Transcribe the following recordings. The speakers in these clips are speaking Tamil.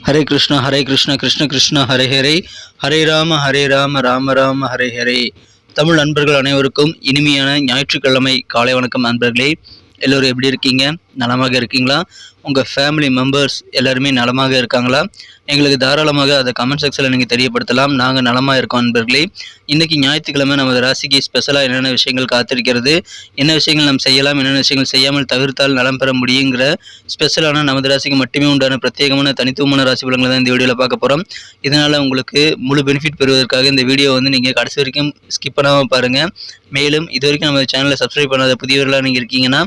ஹரே கிருஷ்ணா கிருஷ்ண கிருஷ்ண ஹரே ஹரே, ஹரே ராம ராம ராம ஹரே ஹரே. தமிழ் நண்பர்கள் அனைவருக்கும் இனிமையான ஞாயிற்றுக்கிழமை காலை வணக்கம் நண்பர்களே. எல்லோரும் எப்படி இருக்கீங்க? நலமாக இருக்கீங்களா? உங்கள் ஃபேமிலி மெம்பர்ஸ் எல்லாருமே நலமாக இருக்காங்களா? எங்களுக்கு தாராளமாக அதை கமெண்ட் செக்ஷனில் நீங்கள் தெரியப்படுத்தலாம். நாங்கள் நலமாக இருக்கோம் நண்பர்களே. இன்றைக்கி ஞாயிற்றுக்கிழமை நமது ராசிக்கு ஸ்பெஷலாக என்னென்ன விஷயங்கள் காத்திருக்கிறது, என்ன விஷயங்கள் நாம் செய்யலாம், என்னென்ன விஷயங்கள் செய்யாமல் தவிர்த்தால் நலம் பெற முடியுங்கிற ஸ்பெஷலான நமது ராசிக்கு மட்டுமே உண்டான பிரத்யேகமான தனித்துவமான ராசி பலன்களை தான் இந்த வீடியோவில் பார்க்க போகிறோம். இதனால் உங்களுக்கு முழு பெனிஃபிட் பெறுவதற்காக இந்த வீடியோ நீங்கள் கடைசி வரைக்கும் ஸ்கிப் பண்ணாமல் பாருங்கள். மேலும் இது வரைக்கும் நம்ம சேனலை சப்ஸ்கிரைப் பண்ணாத புதியவர்களாக நீங்கள் இருக்கீங்கன்னா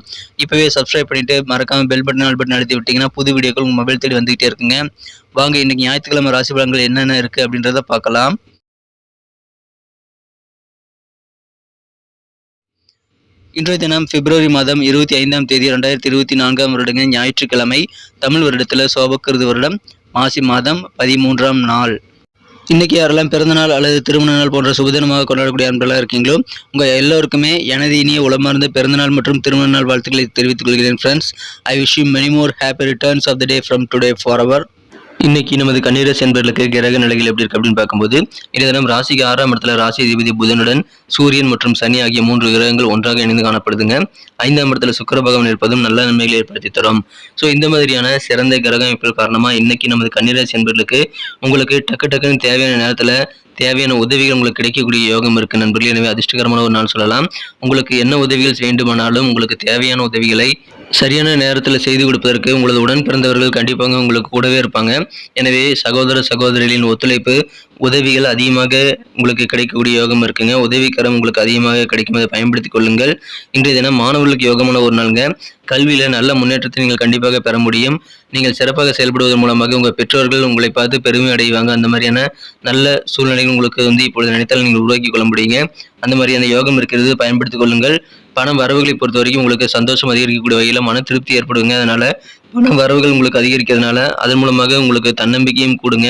இப்போவே சப்ஸ்கிரைப் பண்ணிவிட்டு மறக்காமல் பெல் பட்டன் ஆல் பட்டன் அழுத்தி விட்டிங்கன்னா புது வீடியோக்கள் உங்கள் மொபைல் தேடி வந்துகிட்டே இருக்குங்க. வாங்க இன்றைக்கி ஞாயிற்றுக்கிழமை ராசி பலன்கள் என்னென்ன இருக்குது அப்படின்றத பார்க்கலாம். இன்றைய தினம் பிப்ரவரி மாதம் 25ஆம் தேதி 2024ஆம் வருடங்க ஞாயிற்றுக்கிழமை. தமிழ் வருடத்தில் சோபக்கிருது வருடம் மாசி மாதம் 13ஆம் நாள். இன்றைக்கி யாரெல்லாம் பிறந்தநாள் அல்லது திருமண நாள் போன்ற சுபதினமாக கொண்டாடக்கூடிய அன்பர்களாக இருக்கீங்களோ உங்கள் எல்லோருக்குமே எனது இனிய உளமார்ந்த பிறந்தநாள் மற்றும் திருமண நாள் வாழ்த்துக்களை தெரிவித்துக் கொள்கிறேன் friends. I wish you many more happy returns of the day from today for our. இன்னைக்கு நமது கன்னிராசி என்பவர்களுக்கு கிரக நிலைகள் எப்படி இருக்கு அப்படின்னு பார்க்கும்போது இந்த தினம் ராசிக்கு 6ஆம் இடத்துல ராசி அதிபதி புதனுடன் சூரியன் மற்றும் சனி ஆகிய 3 கிரகங்கள் ஒன்றாக இணைந்து காணப்படுதுங்க. 5ஆம் இடத்துல சுக்கிர பகவான் இருப்பதும் நல்ல நன்மைகளை ஏற்படுத்தி தரும். ஸோ இந்த மாதிரியான சிறந்த கிரக அமைப்பு காரணமா இன்னைக்கு நமது கன்னிராசி என்பவர்களுக்கு உங்களுக்கு டக்குன்னு தேவையான நேரத்துல தேவையான உதவிகள் உங்களுக்கு கிடைக்கக்கூடிய யோகம் இருக்கு நண்பர்களே. எனவே அதிர்ஷ்டகரமான ஒரு நாள் சொல்லலாம். உங்களுக்கு என்ன உதவிகள் வேண்டுமானாலும் உங்களுக்கு தேவையான உதவிகளை சரியான நேரத்தில் செய்து கொடுப்பதற்கு உங்களது உடன் பிறந்தவர்கள் கண்டிப்பாக உங்களுக்கு கூடவே இருப்பாங்க. எனவே சகோதர சகோதரிகளின் ஒத்துழைப்பு உதவிகள் அதிகமாக உங்களுக்கு கிடைக்கக்கூடிய யோகம் இருக்குங்க. உதவிக்கரம் உங்களுக்கு அதிகமாக கிடைக்கும், அதை பயன்படுத்திக் கொள்ளுங்கள். இன்றைய தினம் மாணவர்களுக்கு யோகமான ஒரு நாளுங்க. கல்வியில் நல்ல முன்னேற்றத்தை நீங்கள் கண்டிப்பாக பெற முடியும். நீங்கள் சிறப்பாக செயல்படுவதன் மூலமாக உங்கள் பெற்றோர்கள் உங்களை பார்த்து பெருமை அடைவாங்க. அந்த மாதிரியான நல்ல சூழ்நிலைகள் உங்களுக்கு இப்பொழுது நினைத்தால் நீங்கள் உருவாக்கி கொள்ள முடியுங்க. அந்த மாதிரியான யோகம் இருக்கிறது, பயன்படுத்திக் கொள்ளுங்கள். பண வரவுகளை பொறுத்த வரைக்கும் உங்களுக்கு சந்தோஷம் அதிகரிக்கக்கூடிய வகையில் மன திருப்தி ஏற்படுங்க. அதனால பண வரவுகள் உங்களுக்கு அதிகரிக்கிறதுனால அதன் மூலமாக உங்களுக்கு தன்னம்பிக்கையும் கூடுங்க.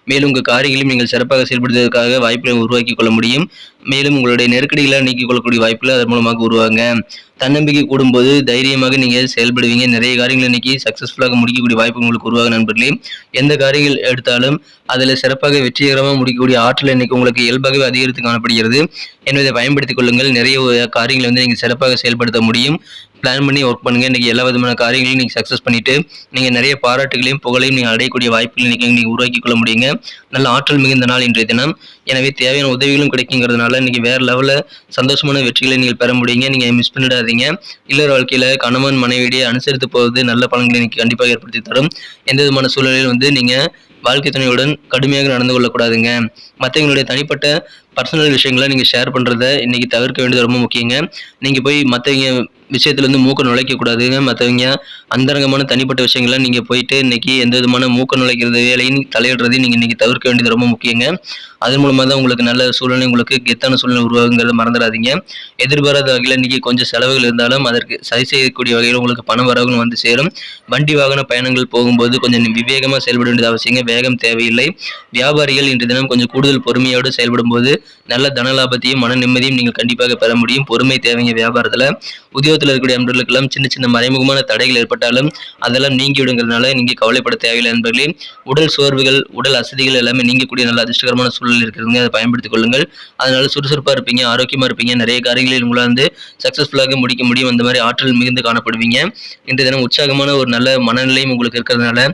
மேலும் உங்கள் காரியங்களையும் நீங்கள் சிறப்பாக செயல்படுத்துவதற்காக வாய்ப்புகளை உருவாக்கி கொள்ள முடியும். மேலும் உங்களுடைய நெருக்கடிகளை நீக்கிக் கொள்ளக்கூடிய வாய்ப்புகள் அதன் மூலமாக உருவாங்க. தன்னம்பிக்கை கூடும்போது தைரியமாக நீங்கள் செயல்படுவீங்க. நிறைய காரியங்கள் இன்னைக்கு சக்ஸஸ்ஃபுல்லாக முடிக்கக்கூடிய வாய்ப்பு உங்களுக்கு உருவாக நண்பர்களே. எந்த காரியங்கள் எடுத்தாலும் அதில் சிறப்பாக வெற்றிகரமாக முடிக்கக்கூடிய ஆற்றல் இன்னைக்கு உங்களுக்கு இயல்பாகவே அதிகரித்து காணப்படுகிறது. என்பதை பயன்படுத்திக் கொள்ளுங்கள். நிறைய காரியங்களை நீங்கள் சிறப்பாக செயல்படுத்த முடியும். பிளான் பண்ணி ஒர்க் பண்ணுங்க. இன்னைக்கு எல்லா விதமான காரியங்களையும் நீங்கள் சக்ஸஸ் பண்ணிட்டு நீங்கள் நிறைய பாராட்டுகளையும் புகழையும் நீங்கள் அடையக்கூடிய வாய்ப்புகளை நீங்கள் உருவாக்கி கொள்ள முடியுங்க. நல்ல ஆற்றல் மிகுந்த நாள் இன்றைய தினம். எனவே தேவையான உதவிகளும் கிடைக்குங்கிறதுனால இன்னைக்கு வேற லெவலில் சந்தோஷமான வெற்றிகளை நீங்கள் பெற முடியுங்க. நீங்கள் மிஸ் பண்ணிடாதீங்க. இல்லற வாழ்க்கையில் கணவன் மனைவியிடையே அனுசரித்து போவது நல்ல பலன்களை இன்னைக்கு கண்டிப்பாக ஏற்படுத்தி தரும். எந்த விதமான சூழலில் நீங்கள் வாழ்க்கை துணையுடன் கடுமையாக நடந்து கொள்ளக்கூடாதுங்க. மற்றவங்களுடைய தனிப்பட்ட பர்சனல் விஷயங்களை நீங்கள் ஷேர் பண்ணுறத இன்றைக்கி தவிர்க்க வேண்டியது ரொம்ப முக்கியங்க. நீங்கள் போய் மற்றவங்க விஷயத்துல மூக்க நுழைக்கக்கூடாதுங்க. மற்றவங்க அந்தரங்கமான தனிப்பட்ட விஷயங்களை நீங்கள் போயிட்டு இன்னைக்கு எந்த விதமான மூக்க நுழைக்கிறது வேலையும் தலையிடுறதையும் நீங்கள் இன்னைக்கு தவிர்க்க வேண்டியது ரொம்ப முக்கியங்க. அதன் மூலமாக தான் உங்களுக்கு நல்ல சூழ்நிலை, உங்களுக்கு கெத்தான சூழ்நிலை உருவாகுங்கிறத மறந்துடாதீங்க. எதிர்பாராத வகையில் இன்னைக்கு கொஞ்சம் செலவுகள் இருந்தாலும் அதற்கு சரி செய்யக்கூடிய வகையில் உங்களுக்கு பண வரவுகள் வந்து சேரும். வண்டி வாகன பயணங்கள் போகும்போது கொஞ்சம் விவேகமாக செயல்பட வேண்டியது அவசியங்க. வேகம் தேவையில்லை. வியாபாரிகள் இன்று தினம் கொஞ்சம் கூடுதல் பொறுமையோடு செயல்படும் போது நல்ல தன லாபத்தையும் மன நிம்மதியும் நீங்கள் கண்டிப்பாக பெற முடியும். பொறுமை தேவைங்க வியாபாரத்தில். உத்தியோகத்தில் இருக்கக்கூடிய நண்பர்களுக்கெல்லாம் சின்ன மறைமுகமான தடைகள் ஏற்பட்டாலும் அதெல்லாம் நீங்கி விடுங்கிறதுனால நீங்கள் கவலைப்பட தேவையில்லை நண்பர்களே. உடல் சோர்வுகள், உடல் அசதிகள் எல்லாமே நீங்கக்கூடிய நல்ல அதிர்ஷ்டகரமான சூழல் இருக்கிறதுங்க. அதை பயன்படுத்திக் கொள்ளுங்கள். அதனால சுறுசுறுப்பாக இருப்பீங்க, ஆரோக்கியமாக இருப்பீங்க. நிறைய காரியங்களில் உங்களால் சக்ஸஸ்ஃபுல்லாக முடிக்க முடியும். அந்த மாதிரி ஆற்றல் மிகுந்து காணப்படுவீங்க. இன்றைய தினம் உற்சாகமான ஒரு நல்ல மனநிலையும் உங்களுக்கு இருக்கிறதுனால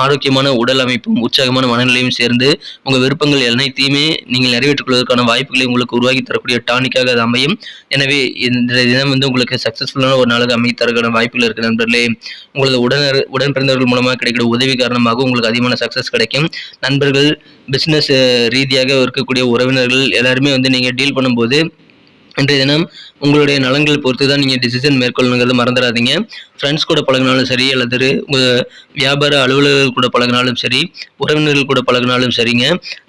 ஆரோக்கியமான உடல் அமைப்பும் உற்சாகமான மனநிலையும் சேர்ந்து உங்கள் விருப்பங்கள் அனைத்தையுமே நீங்கள் நிறைவேற்றிக் கொள்வதற்கான வாய்ப்புகளை உங்களுக்கு உருவாக்கி தரக்கூடிய டானிக்காக அது அமையும். எனவே இந்த தினம் உங்களுக்கு சக்ஸஸ்ஃபுல்லான ஒரு நாளாக அமைத்து தரக்கான வாய்ப்புகள் இருக்கு நண்பர்களே. உங்களது உடன் பிறந்தவர்கள் மூலமாக கிடைக்கிற உதவி காரணமாக உங்களுக்கு அதிகமான சக்ஸஸ் கிடைக்கும். நண்பர்கள், பிஸ்னஸ் ரீதியாக இருக்கக்கூடிய உறவினர்கள் எல்லாருமே நீங்கள் டீல் பண்ணும்போது இன்றைய தினம் உங்களுடைய நலன்கள் பொறுத்து தான் நீங்கள் டிசிஷன் மேற்கொள்ளணுங்கிறத மறந்துடாதீங்க. ஃப்ரெண்ட்ஸ் கூட பழகினாலும் சரி, அல்லது உங்கள் வியாபார அலுவலர்கள் கூட பழகினாலும் சரி, உறவினர்கள் கூட பழகினாலும் சரிங்க,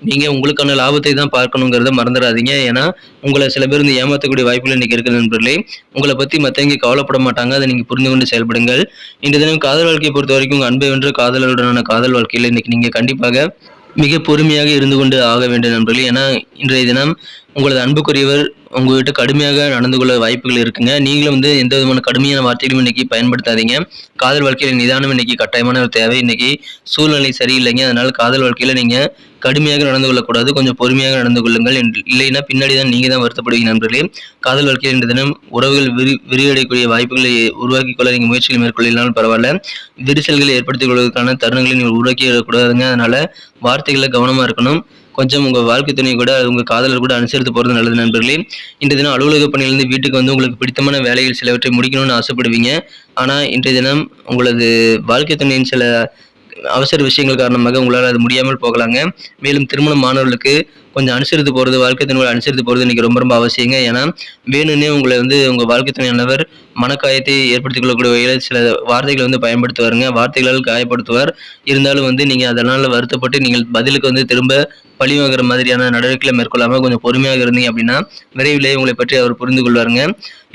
நீங்கள் உங்களுக்கான லாபத்தை தான் பார்க்கணுங்கிறத மறந்துடாதீங்க. ஏன்னா உங்களை சில பேர் ஏமாற்றக்கூடிய வாய்ப்புகள் இன்றைக்கி இருக்குது நண்பர்களே. உங்களை பற்றி மற்றவங்க கவலைப்பட மாட்டாங்க. அதை நீங்கள் புரிந்து கொண்டு செயல்படுங்கள். இன்றைய தினம் காதல் வாழ்க்கையை பொறுத்த வரைக்கும் உங்கள் அன்பை வென்ற காதலருடனான காதல் வாழ்க்கையில் இன்றைக்கி நீங்கள் கண்டிப்பாக மிக பொறுமையாக இருந்து கொண்டு ஆக வேண்டும் நண்பர்களே. ஏன்னா இன்றைய தினம் உங்களது அன்புக்குரியவர் உங்ககிட்ட கடுமையாக நடந்து கொள்ள வாய்ப்புகள் இருக்குங்க. நீங்களும் வந்து எந்த விதமான கடுமையான வார்த்தைகளும் இன்னைக்கு பயன்படுத்தாதீங்க. காதல் வாழ்க்கையில நிதானம் இன்னைக்கு கட்டாயமான ஒரு தேவை. இன்னைக்கு சூழ்நிலை சரியில்லைங்க. அதனால காதல் வாழ்க்கையில நீங்க கடுமையாக நடந்து கொள்ளக்கூடாது. கொஞ்சம் பொறுமையாக நடந்து கொள்ளுங்கள். இல்லைன்னா பின்னாடி தான் நீங்க தான் வருத்தப்படுவீங்க நண்பர்களே. காதல் வாழ்க்கையில் இன்று தினம் உறவுகள் விரிவடையக்கூடிய வாய்ப்புகளை உருவாக்கிக் கொள்ள நீங்க முயற்சிகள் மேற்கொள்ளலாம் பரவாயில்ல. விரிசல்களை ஏற்படுத்திக் கொள்வதற்கான தருணங்களை நீங்கள் உருவாக்கிடக்கூடாதுங்க. அதனால வார்த்தைகளை கவனமா இருக்கணும். கொஞ்சம் உங்க வாழ்க்கை துணை கூட உங்க காதலர் கூட அனுசரித்து போறது நல்லது நண்பர்களே. இன்றைய தினம் அலுவலக பணியிலிருந்து வீட்டுக்கு வந்து உங்களுக்கு பிடித்தமான வேலைகள் சிலவற்றை முடிக்கணும்னு ஆசைப்படுவீங்க. ஆனா இன்றைய தினம் உங்களது வாழ்க்கை துணையின் சில அவசர விஷயங்கள் காரணமாக உங்களால் அது முடியாமல் போகலாங்க. மேலும் திருமணம் மாணவர்களுக்கு கொஞ்சம் அனுசரித்து போகிறது, வாழ்க்கை துணையோட அனுசரித்து போகிறது இன்னைக்கு ரொம்ப ரொம்ப அவசியங்க. ஏன்னா வேணும்னே உங்களை வந்து உங்கள் வாழ்க்கை துணையானவர் மனக்காயத்தை ஏற்படுத்திக் கொள்ளக்கூடிய வகையில் சில வார்த்தைகளை வந்து பயன்படுத்துவாருங்க. வார்த்தைகளால் காயப்படுத்துவார். இருந்தாலும் வந்து நீங்கள் அதனால் வருத்தப்பட்டு நீங்கள் பதிலுக்கு வந்து திரும்ப பழி வாங்குற மாதிரியான நடவடிக்கைகளை மேற்கொள்ளாமல் கொஞ்சம் பொறுமையாக இருந்தீங்க அப்படின்னா விரைவிலேயே உங்களை பற்றி அவர் புரிந்து கொள்வாருங்க.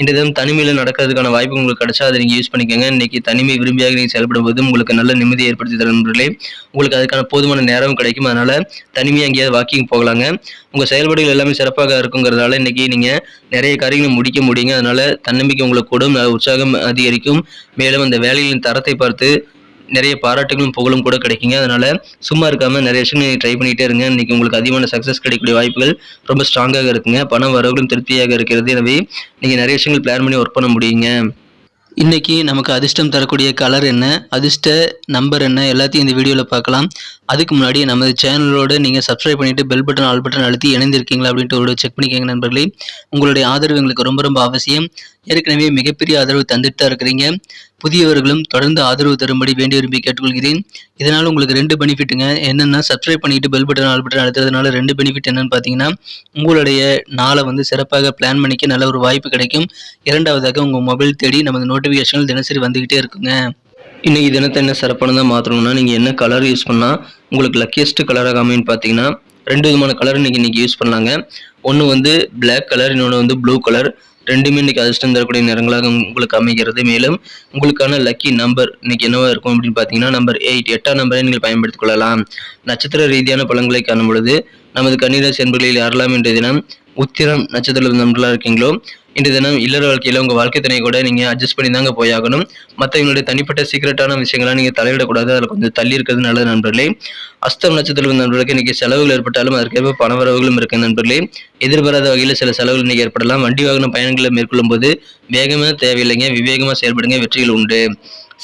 இந்த தினம் தனிமையில் நடக்கிறதுக்கான வாய்ப்பு உங்களுக்கு கிடைச்சா அதை நீங்கள் யூஸ் பண்ணிக்கோங்க. இன்னைக்கு தனிமை விரும்பியாக நீங்கள் செயல்படும் போது உங்களுக்கு நல்ல நிம்மதியை ஏற்படுத்தி தரும் நண்பர்களே. உங்களுக்கு அதுக்கான போதுமான நேரம் கிடைக்கும். அதனால தனிமையாக எங்கேயாவது வாக்கிங் போகலாங்க. உங்கள் செயல்பாடுகள் எல்லாமே சிறப்பாக இருக்குங்கிறதால இன்னைக்கு நீங்கள் நிறைய காரியங்களை முடிக்க முடியுங்க. அதனால தன்னம்பிக்கை உங்களுக்கு கூடும், உற்சாகம் அதிகரிக்கும். மேலும் அந்த வேலைகளின் தரத்தை பார்த்து நிறைய பாராட்டுகளும் புகழும் கூட கிடைக்குங்க. அதனால சும்மா இருக்காம நிறைய விஷயங்கள் ட்ரை பண்ணிட்டே இருங்க. இன்னைக்கு உங்களுக்கு அதிகமான சக்சஸ் கிடைக்கக்கூடிய வாய்ப்புகள் ரொம்ப ஸ்ட்ராங்காக இருக்குங்க. பண வரவுகளும் திருப்தியாக இருக்கிறது. எனவே நீங்க நிறைய விஷயங்கள் பிளான் பண்ணி ஒர்க் பண்ண முடியுங்க. இன்னைக்கு நமக்கு அதிர்ஷ்டம் தரக்கூடிய கலர் என்ன, அதிர்ஷ்ட நம்பர் என்ன, எல்லாத்தையும் இந்த வீடியோவில் பார்க்கலாம். அதுக்கு முன்னாடி நமது சேனலோடு நீங்கள் சப்ஸ்கிரைப் பண்ணிவிட்டு பெல் பட்டன் ஆல் பட்டன் அழுத்தி இணைந்திருக்கீங்களா அப்படின்ட்டு ஒரு செக் பண்ணிக்கோங்க நண்பர்களே. உங்களுடைய ஆதரவு எங்களுக்கு ரொம்ப ரொம்ப அவசியம். ஏற்கனவே மிகப்பெரிய ஆதரவு தந்துட்டு தான் இருக்கிறீங்க. புதியவர்களும் தொடர்ந்து ஆதரவு தரும்படி வேண்டி விரும்பி கேட்டுக்கொள்கிறேன். இதனால் உங்களுக்கு 2 பெனிஃபிட்டுங்க. என்னென்னா சப்ஸ்கிரைப் பண்ணிட்டு பெல் பட்டன் ஆல் பட்டன் அழுத்துறதுனால 2 பெனிஃபிட் என்னன்னு பார்த்தீங்கன்னா, உங்களுடைய நாளை வந்து சிறப்பாக பிளான் பண்ணிக்க நல்ல ஒரு வாய்ப்பு கிடைக்கும். இரண்டாவதாக உங்கள் மொபைல் தேடி நமது நோட்டிஃபிகேஷன்கள் தினசரி வந்துக்கிட்டே இருக்குங்க. இன்னைக்கு தினத்தை என்ன சிறப்பானதாக மாற்றணும்னா நீங்கள் என்ன கலர் யூஸ் பண்ணால் உங்களுக்கு லக்கியஸ்ட் கலராக அமைன்னு பார்த்தீங்கன்னா 2 விதமான கலர் இன்னைக்கு யூஸ் பண்ணலாங்க. ஒன்று வந்து பிளாக் கலர், இன்னொன்று வந்து ப்ளூ கலர். ரெண்டுமே இன்னைக்கு அதிர்ஷ்டம் தரக்கூடிய நிறங்களாக உங்களுக்கு அமைகிறது. மேலும் உங்களுக்கான லக்கி நம்பர் இன்னைக்கு என்னவா இருக்கும் அப்படின்னு பார்த்தீங்கன்னா நம்பர் 8, 8ஆம் நம்பரை நீங்கள் பயன்படுத்திக் கொள்ளலாம். நட்சத்திர ரீதியான பலன்களை காணும் பொழுது நமது கன்னிராசி என்பர்களில் யாரெல்லாம் இன்றைய தினம் உத்திரம் நட்சத்திர நம்பர்களாக இருக்கீங்களோ இன்றைய தினம் இல்லற வாழ்க்கையில் உங்கள் வாழ்க்கை துணை கூட நீங்கள் அட்ஜஸ்ட் பண்ணி தாங்க போயாகணும். மற்றவங்களுடைய தனிப்பட்ட சீக்கிரட்டான விஷயங்களாக நீங்கள் தலையிடக்கூடாது. அதில் கொஞ்சம் தள்ளி இருக்கிறது நல்லது நண்பர்களே. அஸ்தம் நட்சத்திர நண்பர்களுக்கு இன்னைக்கு செலவுகள் ஏற்பட்டாலும் அதற்கேற்ப பணவரவுகளும் இருக்கு நண்பர்களே. எதிர்பாராத வகையில் சில செலவுகள் இன்னைக்கு ஏற்படலாம். வண்டி வாகன பயணங்களை மேற்கொள்ளும் போது வேகமாக தேவையில்லைங்க, விவேகமாக செயல்படுங்க, வெற்றிகள் உண்டு.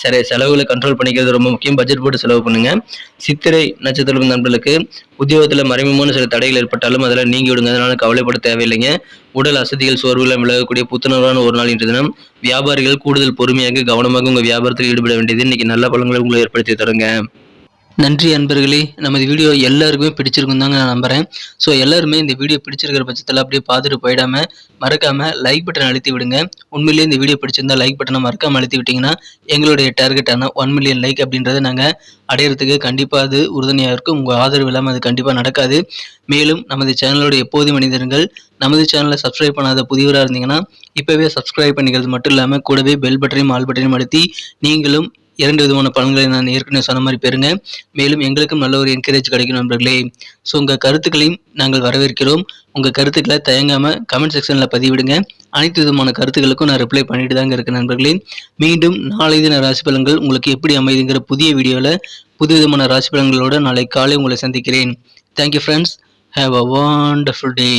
சரி, செலவுகளை கண்ட்ரோல் பண்ணிக்கிறது ரொம்ப முக்கியம். பட்ஜெட் போட்டு செலவு பண்ணுங்க. சித்திரை நட்சத்திர நண்பர்களுக்கு உத்தியோகத்தில் மறைமுகமான சில தடைகள் ஏற்பட்டாலும் அதெல்லாம் நீங்கி விடுங்க. அதனால கவலைப்பட தேவையில்லைங்க. உடல் அசதிகள் சோர்வுகள் விலகக்கூடிய புத்துணர்வான ஒரு நாள் இன்று தினம். வியாபாரிகள் கூடுதல் பொறுமையாக கவனமாக உங்கள் வியாபாரத்தில் ஈடுபட வேண்டியது இன்னைக்கு நல்ல பலன்களை உங்களை ஏற்படுத்தி தருங்க. நன்றி அன்பர்களே. நமது வீடியோ எல்லாருக்குமே பிடிச்சிருக்கும் தாங்க நான் நம்புகிறேன். ஸோ எல்லாருமே இந்த வீடியோ பிடிச்சிருக்கிற பட்சத்தில் அப்படியே பார்த்துட்டு போயிடாமல் மறக்காமல் லைக் பட்டன் அழுத்தி விடுங்க. உண்மையிலேயே இந்த வீடியோ பிடிச்சிருந்தா லைக் பட்டனை மறக்காமல் அழுத்தி விட்டிங்கன்னா எங்களுடைய டார்கெட்டான 1 மில்லியன் லைக் அப்படின்றத நாங்கள் அடையிறதுக்கு கண்டிப்பாக அது உறுதுணையாக இருக்கும். உங்கள் ஆதரவு இல்லாமல் அது கண்டிப்பாக நடக்காது. மேலும் நமது சேனலோட எப்போதும் மனிதர்கள் நமது சேனலை சப்ஸ்கிரைப் பண்ணாத புதியவராக இருந்தீங்கன்னா இப்போவே சப்ஸ்கிரைப் பண்ணிக்கிறது மட்டும் இல்லாமல் கூடவே பெல் பட்டனையும் ஆல் பட்டனையும் அழுத்தி நீங்களும் 2 விதமான பலன்களை நான் ஏற்கனவே சொன்ன மாதிரி பெறுங்க. மேலும் எங்களுக்கும் நல்ல ஒரு என்கரேஜ் கிடைக்கும் நண்பர்களே. ஸோ உங்கள் கருத்துக்களையும் நாங்கள் வரவேற்கிறோம். உங்கள் கருத்துக்களை தயங்காமல் கமெண்ட் செக்ஷனில் பதிவிடுங்க. அனைத்து விதமான கருத்துக்களுக்கும் நான் ரிப்ளை பண்ணிட்டு தாங்க இருக்கேன் நண்பர்களே. மீண்டும் நாளை தின ராசி பலன்கள் உங்களுக்கு எப்படி அமைதுங்கிற புதிய வீடியோவில் புது விதமான ராசி பலன்களோடு நாளை காலை உங்களை சந்திக்கிறேன். Thank you friends. Have a wonderful day.